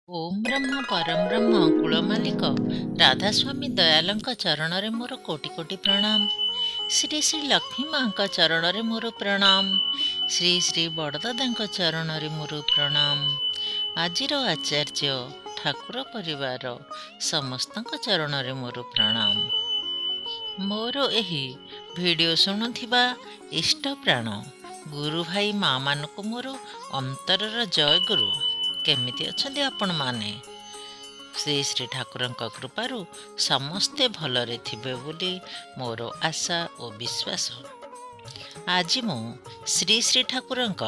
ଓಂ ବ୍ରହ୍ମ ପରମ ବ୍ରହ୍ମ କୁଳ ମାଲିକ ରାଧାସ୍ୱାମୀ ଦୟାଲଙ୍କ ଚରଣରେ ମୋର କୋଟି କୋଟି ପ୍ରଣାମ। ଶ୍ରୀ ଶ୍ରୀ ଲକ୍ଷ୍ମୀ ମାଙ୍କ ଚରଣରେ ମୋର ପ୍ରଣାମ। ଶ୍ରୀ ଶ୍ରୀ ବଡ଼ଦାଦାଙ୍କ ଚରଣରେ ମୋର ପ୍ରଣାମ। ଆଜିର ଆଚାର୍ଯ୍ୟ ଠାକୁର ପରିବାର ସମସ୍ତଙ୍କ ଚରଣରେ ମୋର ପ୍ରଣାମ। ମୋର ଏହି ଭିଡ଼ିଓ ଶୁଣୁଥିବା ଇଷ୍ଟ ପ୍ରାଣ ଗୁରୁ ଭାଇ ମା ମାନଙ୍କୁ ମୋର ଅନ୍ତରର ଜୟ ଗୁରୁ। କେମିତି ଅଛନ୍ତି ଆପଣମାନେ? ଶ୍ରୀ ଶ୍ରୀ ଠାକୁରଙ୍କ କୃପାରୁ ସମସ୍ତେ ଭଲରେ ଥିବେ ବୋଲି ମୋର ଆଶା ଓ ବିଶ୍ୱାସ। ଆଜି ମୁଁ ଶ୍ରୀ ଶ୍ରୀ ଠାକୁରଙ୍କ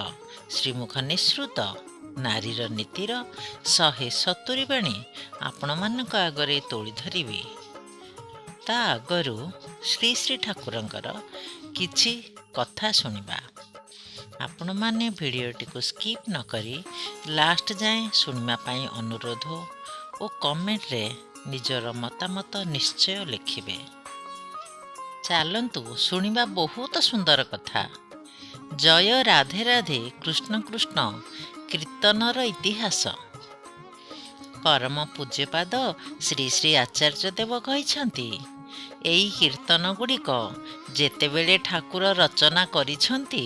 ଶ୍ରୀମୁଖ ନିଃସୃତ ନାରୀର ନୀତିର 170 ବାଣୀ ଆପଣମାନଙ୍କ ଆଗରେ ତୋଳି ଧରିବି। ତା ଆଗରୁ ଶ୍ରୀ ଶ୍ରୀ ଠାକୁରଙ୍କର କିଛି କଥା ଶୁଣିବା। ଆପଣମାନେ ଭିଡ଼ିଓଟିକୁ ସ୍କିପ୍ ନ କରି ଲାଷ୍ଟ ଯାଏଁ ଶୁଣିବା ପାଇଁ ଅନୁରୋଧ ଓ କମେଣ୍ଟରେ ନିଜର ମତାମତ ନିଶ୍ଚୟ ଲେଖିବେ। ଚାଲନ୍ତୁ ଶୁଣିବା ବହୁତ ସୁନ୍ଦର କଥା। ଜୟ ରାଧେ ରାଧେ କୃଷ୍ଣ କୃଷ୍ଣ କୀର୍ତ୍ତନର ଇତିହାସ। ପରମ ପୂଜ୍ୟପାଦ ଶ୍ରୀ ଶ୍ରୀ ଆଚାର୍ଯ୍ୟ ଦେବ କହିଛନ୍ତି, ଏହି କୀର୍ତ୍ତନ ଗୁଡ଼ିକ ଯେତେବେଳେ ଠାକୁର ରଚନା କରିଛନ୍ତି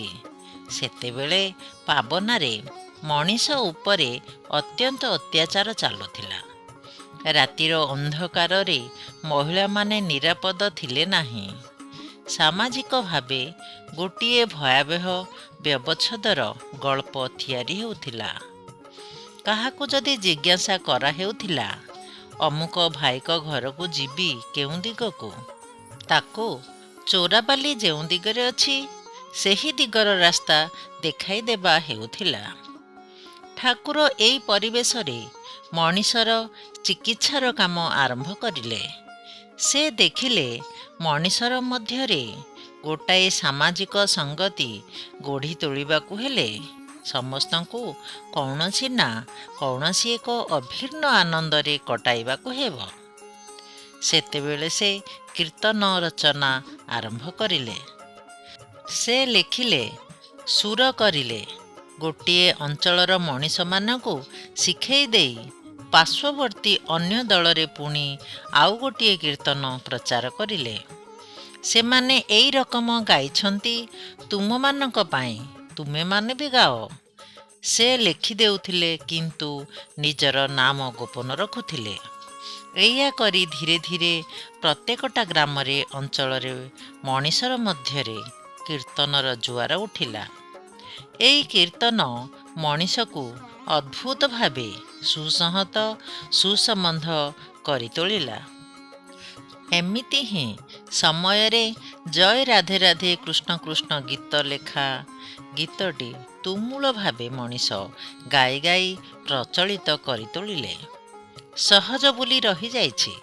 ସେତେବେଳେ ପାବନାରେ ମଣିଷ ଉପରେ ଅତ୍ୟନ୍ତ ଅତ୍ୟାଚାର ଚାଲୁଥିଲା। ରାତିର ଅନ୍ଧକାରରେ ମହିଳାମାନେ ନିରାପଦ ଥିଲେ ନାହିଁ। ସାମାଜିକ ଭାବେ ଗୋଟିଏ ଭୟାବହ ବ୍ୟବଚ୍ଛେଦର ଗଳ୍ପ ତିଆରି ହେଉଥିଲା। କାହାକୁ ଯଦି ଜିଜ୍ଞାସା କରାହେଉଥିଲା, ଅମୁକ ଭାଇଙ୍କ ଘରକୁ ଯିବି କେଉଁ ଦିଗକୁ, ତାକୁ ଚୋରାବାଲି ଯେଉଁ ଦିଗରେ ଅଛି ସେହି ଦିଗର ରାସ୍ତା ଦେଖାଇ ଦେବା ହେଉଥିଲା। ଠାକୁର ଏହି ପରିବେଶରେ ମଣିଷର ଚିକିତ୍ସାର କାମ ଆରମ୍ଭ କରିଲେ। ସେ ଦେଖିଲେ ମଣିଷର ମଧ୍ୟରେ ଗୋଟାଏ ସାମାଜିକ ସଂଗତି ଗଢ଼ି ତୋଳିବାକୁ ହେଲେ ସମସ୍ତଙ୍କୁ କୌଣସି ନା କୌଣସି ଏକ ଅଭିନ୍ନ ଆନନ୍ଦରେ କଟାଇବାକୁ ହେବ। ସେତେବେଳେ ସେ କୀର୍ତ୍ତନ ରଚନା ଆରମ୍ଭ କରିଲେ। ସେ ଲେଖିଲେ, ସୁର କରିଲେ। ଗୋଟିଏ ଅଞ୍ଚଳର ମଣିଷମାନଙ୍କୁ ଶିଖେଇ ଦେଇ ପାର୍ଶ୍ୱବର୍ତ୍ତୀ ଅନ୍ୟ ଦଳରେ ପୁଣି ଆଉ ଗୋଟିଏ କୀର୍ତ୍ତନ ପ୍ରଚାର କରିଲେ। ସେମାନେ ଏଇ ରକମ ଗାଇଛନ୍ତି ତୁମମାନଙ୍କ ପାଇଁ, ତୁମେମାନେ ବି ଗାଅ। ସେ ଲେଖିଦେଉଥିଲେ କିନ୍ତୁ ନିଜର ନାମ ଗୋପନ ରଖୁଥିଲେ। ଏଇଆ କରି ଧୀରେ ଧୀରେ ପ୍ରତ୍ୟେକଟା ଗ୍ରାମରେ ଅଞ୍ଚଳରେ ମଣିଷର ମଧ୍ୟରେ କୀର୍ତ୍ତନର ଜୁଆର ଉଠିଲା। ଏଇ କୀର୍ତ୍ତନ ମଣିଷକୁ ଅଦ୍ଭୁତ ଭାବେ ସୁସଂହତ ସୁସମ୍ବନ୍ଧ କରି ତୋଳିଲା। ଏମିତି ହିଁ ସମୟରେ ଜୟ ରାଧେ ରାଧେ କୃଷ୍ଣ କୃଷ୍ଣ ଗୀତ ଲେଖା ଗୀତଟି ତୁମୁଳ ଭାବେ ମଣିଷ ଗାଇ ଗାଇ ପ୍ରଚଳିତ କରି ତୋଳିଲେ। ସହଜ ବୋଲି ରହିଯାଇଛି।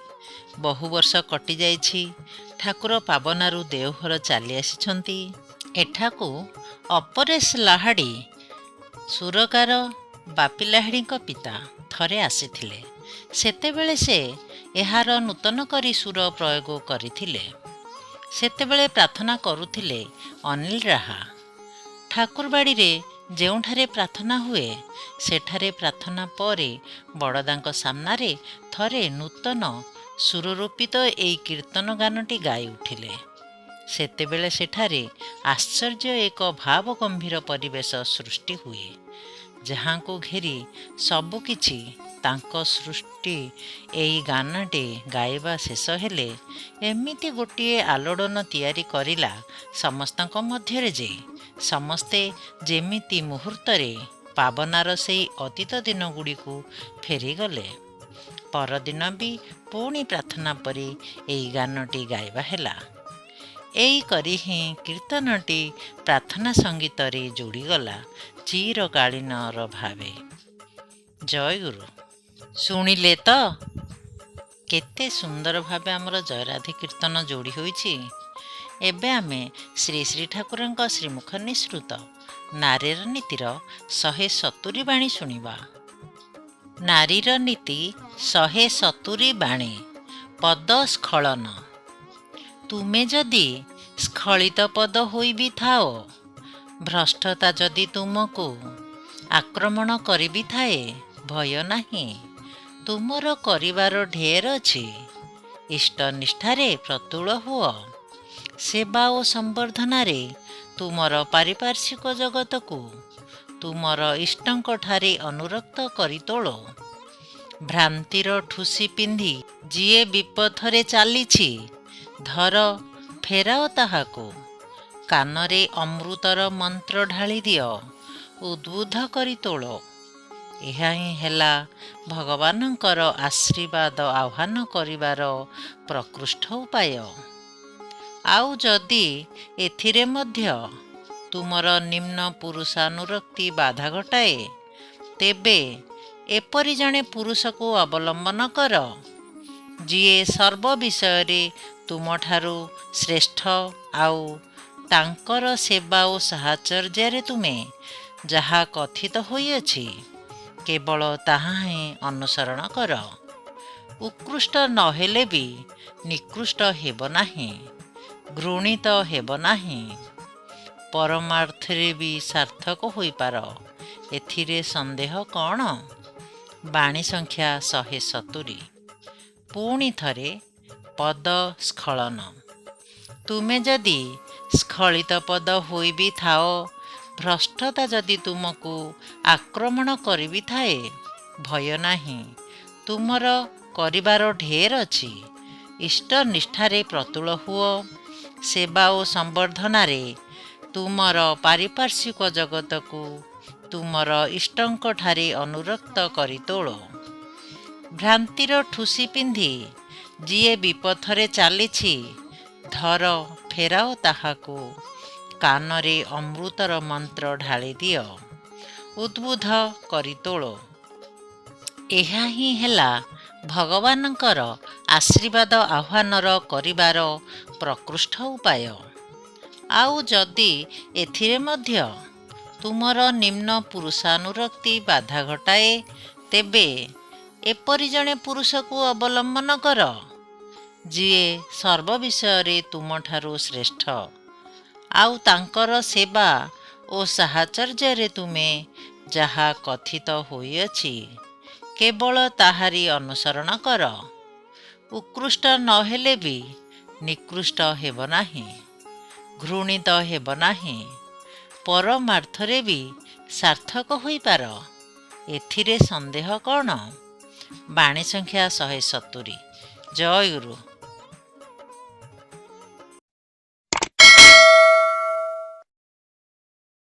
ବହୁ ବର୍ଷ କଟିଯାଇଛି। ଠାକୁର ପାବନାରୁ ଦେଓଘର ଚାଲି ଆସିଛନ୍ତି। ଏଠାକୁ ଅପରେଶ ଲାହାଡ଼ି ସୁରକାର ବାପି ଲାହାଡ଼ିଙ୍କ ପିତା ଥରେ ଆସିଥିଲେ। ସେତେବେଳେ ସେ ଏହାର ନୂତନ କରି ସୁର ପ୍ରୟୋଗ କରିଥିଲେ। ସେତେବେଳେ ପ୍ରାର୍ଥନା କରୁଥିଲେ ଅନିଲ ରାହା। ଠାକୁରବାଡ଼ିରେ ଯେଉଁଠାରେ ପ୍ରାର୍ଥନା ହୁଏ ସେଠାରେ ପ୍ରାର୍ଥନା ପରେ ବଡ଼ଦାଙ୍କ ସାମ୍ନାରେ ଥରେ ନୂତନ ସୁରରୂପିତ ଏହି କୀର୍ତ୍ତନ ଗାନଟି ଗାଇ ଉଠିଲେ। ସେତେବେଳେ ସେଠାରେ ଆଶ୍ଚର୍ଯ୍ୟ ଏକ ଭାବଗମ୍ଭୀର ପରିବେଶ ସୃଷ୍ଟି ହୁଏ, ଯାହାଙ୍କୁ ଘେରି ସବୁକିଛି ତାଙ୍କ ସୃଷ୍ଟି। ଏହି ଗାନଟି ଗାଇବା ଶେଷ ହେଲେ ଏମିତି ଗୋଟିଏ ଆଲୋଡ଼ନ ତିଆରି କରିଲା ସମସ୍ତଙ୍କ ମଧ୍ୟରେ ଯେ ସମସ୍ତେ ଯେମିତି ମୁହୂର୍ତ୍ତରେ ପାବନାର ସେଇ ଅତୀତ ଦିନଗୁଡ଼ିକୁ ଫେରିଗଲେ। ପରଦିନ ବି ପୁଣି ପ୍ରାର୍ଥନା ପରି ଏହି ଗାନଟି ଗାଇବା ହେଲା। ଏଇ କରି ହିଁ କୀର୍ତ୍ତନଟି ପ୍ରାର୍ଥନା ସଙ୍ଗୀତରେ ଯୋଡ଼ିଗଲା ଚିରକାଳୀନର ଭାବେ। ଜୟଗୁରୁ। ଶୁଣିଲେ ତ କେତେ ସୁନ୍ଦର ଭାବେ ଆମର ଜୟରାଧେ କୀର୍ତ୍ତନ ଯୋଡ଼ି ହୋଇଛି। ଏବେ ଆମେ ଶ୍ରୀ ଶ୍ରୀ ଠାକୁରଙ୍କ ଶ୍ରୀମୁଖ ନିଃସୃତ ନାରୀର ନୀତିର 170 ବାଣୀ ଶୁଣିବା। ନାରୀର ନୀତି 170 ବାଣୀ। ପଦ ସ୍ଖଳନ। ତୁମେ ଯଦି ସ୍ଖଳିତ ପଦ ହୋଇ ବି ଥାଅ, ଭ୍ରଷ୍ଟତା ଯଦି ତୁମକୁ ଆକ୍ରମଣ କରିବି ଥାଏ, ଭୟ ନାହିଁ। ତୁମର କରିବାର ଢେର ଅଛି। ଇଷ୍ଟନିଷ୍ଠାରେ ପ୍ରତୁଳ ହୁଅ। ସେବା ଓ ସମ୍ବର୍ଦ୍ଧନାରେ ତୁମର ପାରିପାର୍ଶ୍ୱିକ ଜଗତକୁ ତୁମର ଇଷ୍ଟଙ୍କଠାରେ ଅନୁରକ୍ତ କରି ତୋଳ। ଭ୍ରାନ୍ତିର ଠୁସି ପିନ୍ଧି ଯିଏ ବିପଥରେ ଚାଲିଛି, ଧର ଫେରାଅ ତାହାକୁ। କାନରେ ଅମୃତର ମନ୍ତ୍ର ଢାଳି ଦିଅ, ଉଦ୍ବୁଦ୍ଧ କରି ତୋଳ। ଏହା ହିଁ ହେଲା ଭଗବାନଙ୍କର ଆଶୀର୍ବାଦ ଆହ୍ୱାନ କରିବାର ପ୍ରକୃଷ୍ଟ ଉପାୟ। ଆଉ ଯଦି ଏଥିରେ ମଧ୍ୟ ତୁମର ନିମ୍ନ ପୁରୁଷାନୁରକ୍ତି ବାଧା ଘଟାଏ, ତେବେ ଏପରି ଜଣେ ପୁରୁଷକୁ ଅବଲମ୍ବନ କର, ଯିଏ ସର୍ବ ବିଷୟରେ ତୁମଠାରୁ ଶ୍ରେଷ୍ଠ, ଆଉ ତାଙ୍କର ସେବା ଓ ସାହଚର୍ଯ୍ୟରେ ତୁମେ ଯାହା କଥିତ ହୋଇଅଛି, କେବଳ ତାହା ହିଁ ଅନୁସରଣ କର। ଉତ୍କୃଷ୍ଟ ନ ହେଲେ ବି ନିକୃଷ୍ଟ ହେବ ନାହିଁ, ଘୃଣିତ ହେବ ନାହିଁ, ପରମାର୍ଥରେ ବି ସାର୍ଥକ ହୋଇପାର। ଏଥିରେ ସନ୍ଦେହ କ'ଣ? ବାଣୀ ସଂଖ୍ୟା 170। ପୁଣି ଥରେ ପଦ ସ୍ଖଳନ। ତୁମେ ଯଦି ସ୍ଖଳିତ ପଦ ହୋଇ ବି ଥାଅ, ଭ୍ରଷ୍ଟତା ଯଦି ତୁମକୁ ଆକ୍ରମଣ କରି ବି ଥାଏ, ଭୟ ନାହିଁ। ତୁମର କରିବାର ଢେର ଅଛି। ଇଷ୍ଟନିଷ୍ଠାରେ ପ୍ରତୁଳ ହୁଅ। ସେବା ଓ ସମ୍ବର୍ଦ୍ଧନାରେ ତୁମର ପାରିପାର୍ଶ୍ୱିକ ଜଗତକୁ ତୁମର ଇଷ୍ଟଙ୍କଠାରେ ଅନୁରକ୍ତ କରି ତୋଳ। ଭ୍ରାନ୍ତିର ଠୁସି ପିନ୍ଧି ଯିଏ ବିପଥରେ ଚାଲିଛି, ଧର ଫେରାଅ ତାହାକୁ। କାନରେ ଅମୃତର ମନ୍ତ୍ର ଢାଳି ଦିଅ, ଉଦ୍ବୁଦ୍ଧ କରି ତୋଳ। ଏହା ହିଁ ହେଲା ଭଗବାନଙ୍କର ଆଶୀର୍ବାଦ ଆହ୍ୱାନର କରିବାର ପ୍ରକୃଷ୍ଟ ଉପାୟ। ଆଉ ଯଦି ଏଥିରେ ମଧ୍ୟ ତୁମର ନିମ୍ନ ପୁରୁଷାନୁରକ୍ତି ବାଧା ଘଟାଏ, ତେବେ ଏପରି ଜଣେ ପୁରୁଷକୁ ଅବଲମ୍ବନ କର, ଯିଏ ସର୍ବ ବିଷୟରେ ତୁମଠାରୁ ଶ୍ରେଷ୍ଠ, ଆଉ ତାଙ୍କର ସେବା ଓ ସାହଚର୍ଯ୍ୟରେ ତୁମେ ଯାହା କଥିତ ହୋଇଅଛି, କେବଳ ତାହାରି ଅନୁସରଣ କର। ଉତ୍କୃଷ୍ଟ ନ ହେଲେ ବି ନିକୃଷ୍ଟ ହେବ ନାହିଁ, ଘୃଣିତ ହେବ ନାହିଁ, ପରମାର୍ଥରେ ବି ସାର୍ଥକ ହୋଇପାର। ଏଥିରେ ସନ୍ଦେହ କ'ଣ? ବାଣୀ ସଂଖ୍ୟା 170। ଜୟ ଗୁରୁ।